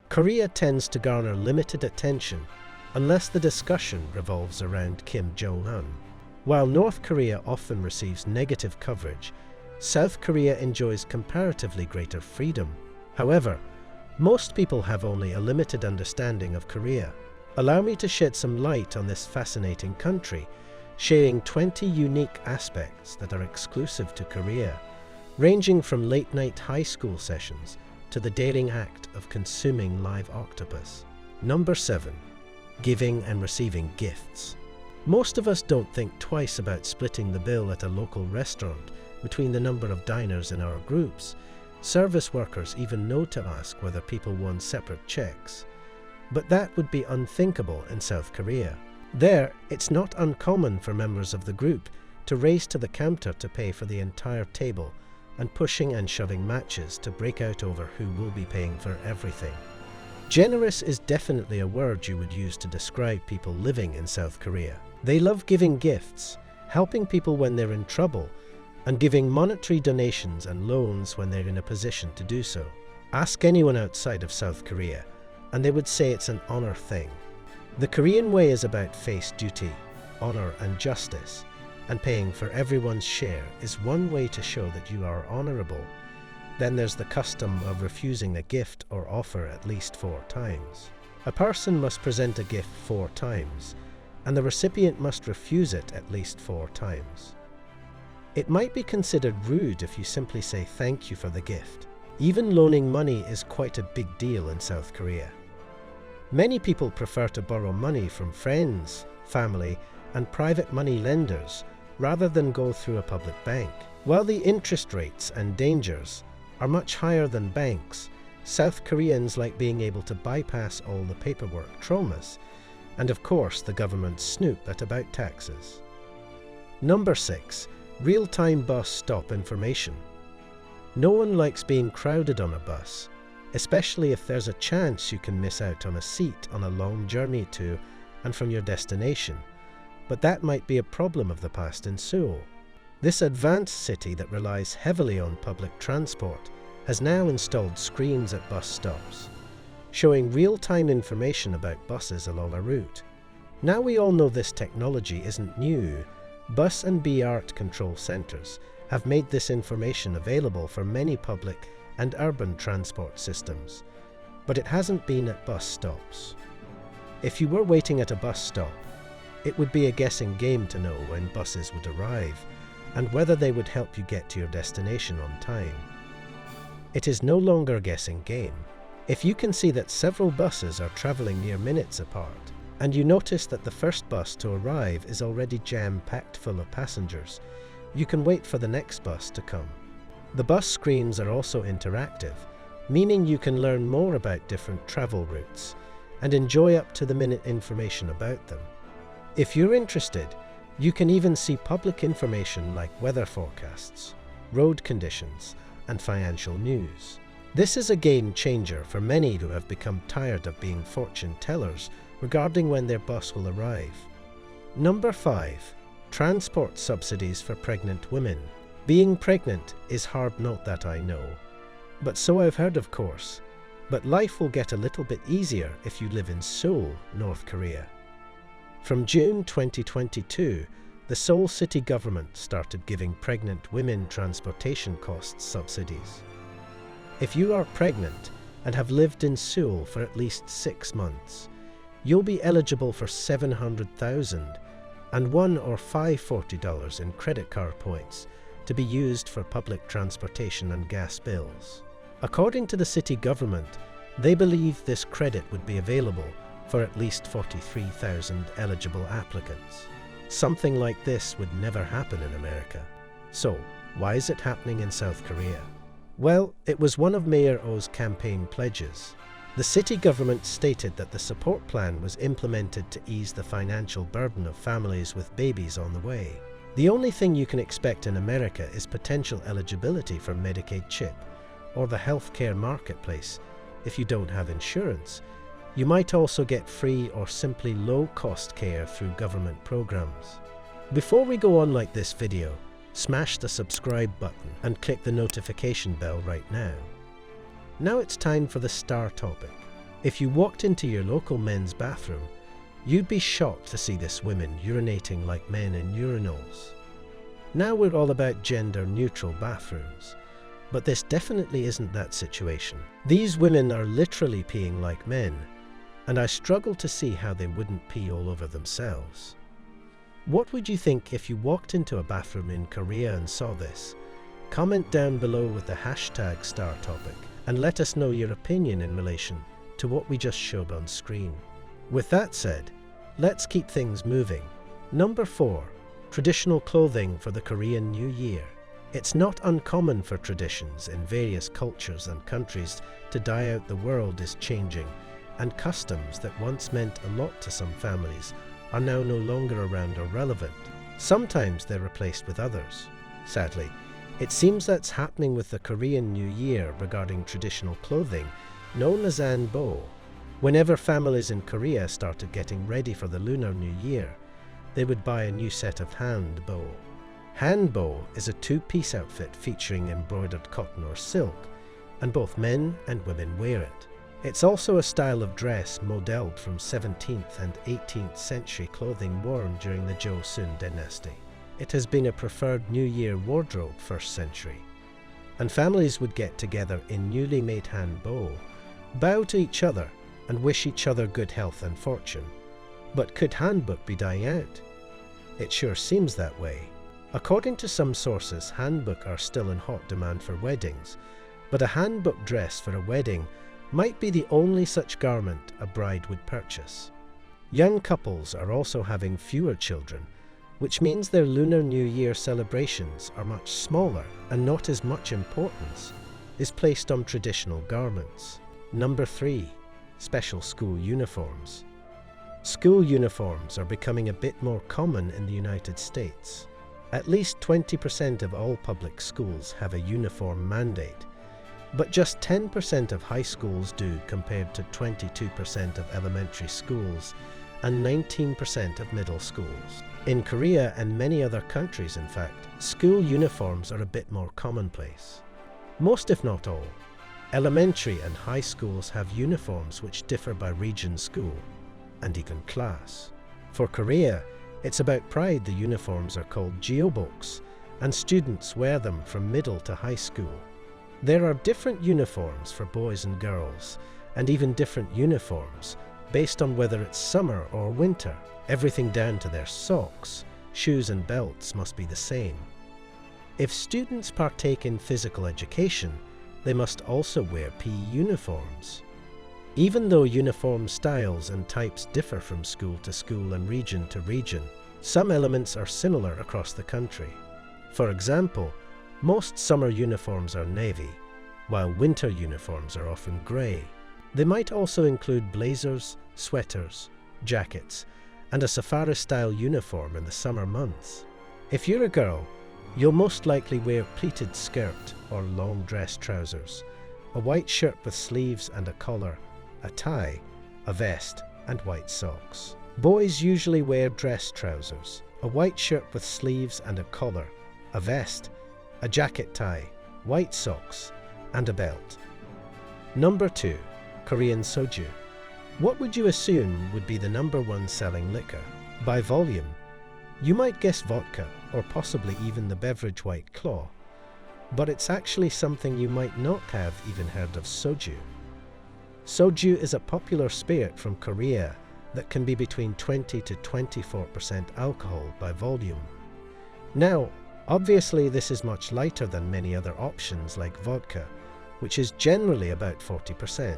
Korea tends to garner limited attention unless the discussion revolves around Kim Jong-un. While North Korea often receives negative coverage, South Korea enjoys comparatively greater freedom. However, most people have only a limited understanding of Korea. Allow me to shed some light on this fascinating country, sharing 20 unique aspects that are exclusive to Korea, ranging from late-night high school sessions to the daring act of consuming live octopus. Number 7. Giving and receiving gifts. Most of us don't think twice about splitting the bill at a local restaurant between the number of diners in our groups. Service workers even know to ask whether people want separate checks. But that would be unthinkable in South Korea. There, it's not uncommon for members of the group to race to the counter to pay for the entire table and pushing and shoving matches to break out over who will be paying for everything. Generous is definitely a word you would use to describe people living in South Korea. They love giving gifts, helping people when they're in trouble, and giving monetary donations and loans when they're in a position to do so. Ask anyone outside of South Korea, and they would say it's an honor thing. The Korean way is about face duty, honor and justice, and paying for everyone's share is one way to show that you are honorable. Then there's the custom of refusing a gift or offer at least 4 times. A person must present a gift 4 times, and the recipient must refuse it at least 4 times. It might be considered rude if you simply say thank you for the gift. Even loaning money is quite a big deal in South Korea. Many people prefer to borrow money from friends, family, and private money lenders rather than go through a public bank. While the interest rates and dangers are much higher than banks, South Koreans like being able to bypass all the paperwork traumas, and of course the government's snoop about taxes. Number 6. Real-time bus stop information. No one likes being crowded on a bus, especially if there's a chance you can miss out on a seat on a long journey to and from your destination. But that might be a problem of the past in Seoul. This advanced city that relies heavily on public transport has now installed screens at bus stops, showing real-time information about buses along a route. Now we all know this technology isn't new. Bus and BRT control centres have made this information available for many public and urban transport systems, but it hasn't been at bus stops. If you were waiting at a bus stop, it would be a guessing game to know when buses would arrive and whether they would help you get to your destination on time. It is no longer a guessing game. If you can see that several buses are travelling near minutes apart, and you notice that the first bus to arrive is already jam-packed full of passengers, you can wait for the next bus to come. The bus screens are also interactive, meaning you can learn more about different travel routes and enjoy up-to-the-minute information about them. If you're interested, you can even see public information like weather forecasts, road conditions, and financial news. This is a game changer for many who have become tired of being fortune tellers regarding when their bus will arrive. Number 5. Transport subsidies for pregnant women. Being pregnant is hard, note that I know. But so I've heard, of course. But life will get a little bit easier if you live in Seoul, North Korea. From June 2022, the Seoul city government started giving pregnant women transportation costs subsidies. If you are pregnant and have lived in Seoul for at least 6 months, you'll be eligible for $700,000 and $1 or $540 in credit card points to be used for public transportation and gas bills. According to the city government, they believe this credit would be available for at least 43,000 eligible applicants. Something like this would never happen in America. So, why is it happening in South Korea? Well, it was one of Mayor Oh's campaign pledges. The city government stated that the support plan was implemented to ease the financial burden of families with babies on the way. The only thing you can expect in America is potential eligibility for Medicaid CHIP or the healthcare marketplace if you don't have insurance. You might also get free or simply low-cost care through government programs. Before we go on like this video, smash the subscribe button and click the notification bell right now. Now it's time for the star topic. If you walked into your local men's bathroom, you'd be shocked to see this women urinating like men in urinals. Now we're all about gender-neutral bathrooms, but this definitely isn't that situation. These women are literally peeing like men, and I struggle to see how they wouldn't pee all over themselves. What would you think if you walked into a bathroom in Korea and saw this? Comment down below with the hashtag #StarTopic and let us know your opinion in relation to what we just showed on screen. With that said, let's keep things moving. Number 4. Traditional clothing for the Korean New Year. It's not uncommon for traditions in various cultures and countries to die out. The world is changing, and customs that once meant a lot to some families are now no longer around or relevant. Sometimes they're replaced with others. Sadly, it seems that's happening with the Korean New Year regarding traditional clothing known as hanbok. Whenever families in Korea started getting ready for the Lunar New Year, they would buy a new set of hanbok. Hanbok is a two-piece outfit featuring embroidered cotton or silk, and both men and women wear it. It's also a style of dress modelled from 17th and 18th century clothing worn during the Joseon dynasty. It has been a preferred New Year wardrobe 1st century, and families would get together in newly made hanbok, bow to each other, and wish each other good health and fortune. But could hanbok be dying out? It sure seems that way. According to some sources, hanbok are still in hot demand for weddings, but a hanbok dress for a wedding might be the only such garment a bride would purchase. Young couples are also having fewer children, which means their Lunar New Year celebrations are much smaller, and not as much importance is placed on traditional garments. Number 3. Special school uniforms. School uniforms are becoming a bit more common in the United States. At least 20% of all public schools have a uniform mandate, but just 10% of high schools do, compared to 22% of elementary schools and 19% of middle schools. In Korea and many other countries, in fact, school uniforms are a bit more commonplace. Most, if not all, elementary and high schools have uniforms which differ by region, school, and even class. For Korea, it's about pride. The uniforms are called geoboks, and students wear them from middle to high school. There are different uniforms for boys and girls, and even different uniforms based on whether it's summer or winter. Everything down to their socks, shoes and belts must be the same. If students partake in physical education, they must also wear PE uniforms. Even though uniform styles and types differ from school to school and region to region, some elements are similar across the country. For example, most summer uniforms are navy, while winter uniforms are often grey. They might also include blazers, sweaters, jackets, and a safari-style uniform in the summer months. If you're a girl, you'll most likely wear pleated skirt or long dress trousers, a white shirt with sleeves and a collar, a tie, a vest, and white socks. Boys usually wear dress trousers, a white shirt with sleeves and a collar, a vest, a jacket tie, white socks, and a belt. Number 2. Korean Soju. What would you assume would be the number 1 selling liquor? By volume, you might guess vodka, or possibly even the beverage White Claw, but it's actually something you might not have even heard of: soju. Soju is a popular spirit from Korea that can be between 20 to 24% alcohol by volume. Now, obviously this is much lighter than many other options like vodka, which is generally about 40%.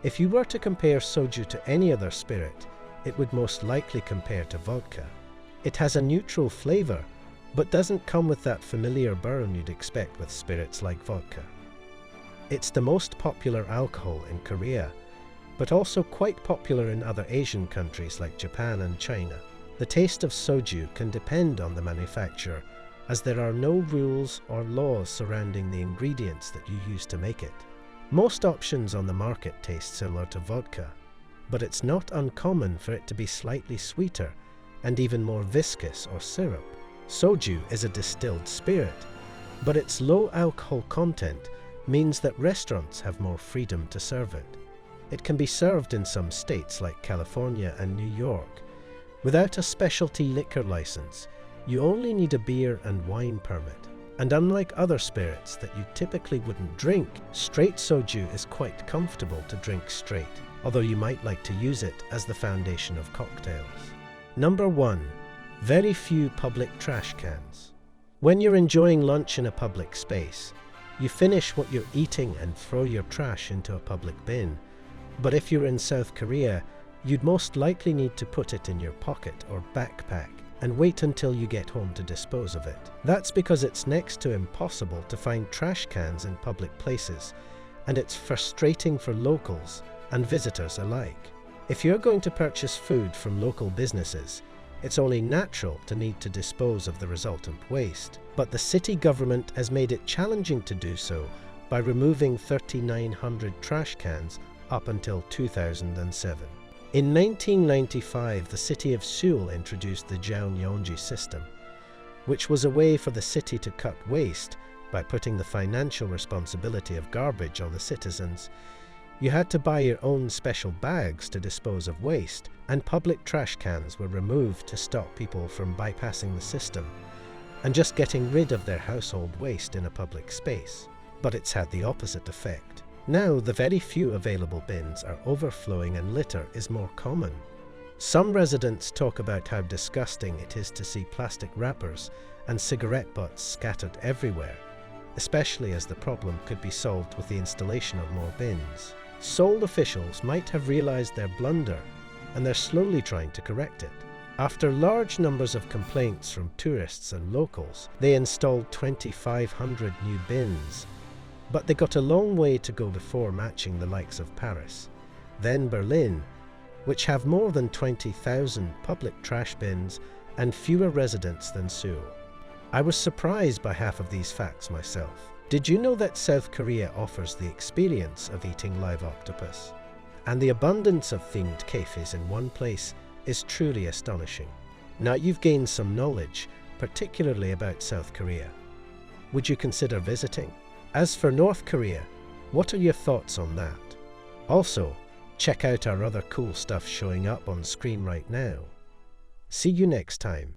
If you were to compare soju to any other spirit, it would most likely compare to vodka. It has a neutral flavor, but doesn't come with that familiar burn you'd expect with spirits like vodka. It's the most popular alcohol in Korea, but also quite popular in other Asian countries like Japan and China. The taste of soju can depend on the manufacturer, as there are no rules or laws surrounding the ingredients that you use to make it. Most options on the market taste similar to vodka, but it's not uncommon for it to be slightly sweeter and even more viscous or syrup. Soju is a distilled spirit, but its low alcohol content means that restaurants have more freedom to serve it. It can be served in some states like California and New York. Without a specialty liquor license, you only need a beer and wine permit. And unlike other spirits that you typically wouldn't drink, straight soju is quite comfortable to drink straight, although you might like to use it as the foundation of cocktails. Number 1. Very few public trash cans. When you're enjoying lunch in a public space, you finish what you're eating and throw your trash into a public bin. But if you're in South Korea, you'd most likely need to put it in your pocket or backpack and wait until you get home to dispose of it. That's because it's next to impossible to find trash cans in public places, and it's frustrating for locals and visitors alike. If you're going to purchase food from local businesses, it's only natural to need to dispose of the resultant waste. But the city government has made it challenging to do so by removing 3,900 trash cans up until 2007. In 1995, the city of Seoul introduced the Jeonyeonji system, which was a way for the city to cut waste by putting the financial responsibility of garbage on the citizens. You had to buy your own special bags to dispose of waste, and public trash cans were removed to stop people from bypassing the system and just getting rid of their household waste in a public space. But it's had the opposite effect. Now, the very few available bins are overflowing and litter is more common. Some residents talk about how disgusting it is to see plastic wrappers and cigarette butts scattered everywhere, especially as the problem could be solved with the installation of more bins. Seoul officials might have realized their blunder, and they're slowly trying to correct it. After large numbers of complaints from tourists and locals, they installed 2,500 new bins. But they got a long way to go before matching the likes of Paris, then Berlin, which have more than 20,000 public trash bins and fewer residents than Seoul. I was surprised by half of these facts myself. Did you know that South Korea offers the experience of eating live octopus? And the abundance of themed cafes in one place is truly astonishing. Now you've gained some knowledge, particularly about South Korea. Would you consider visiting? As for North Korea, what are your thoughts on that? Also, check out our other cool stuff showing up on screen right now. See you next time.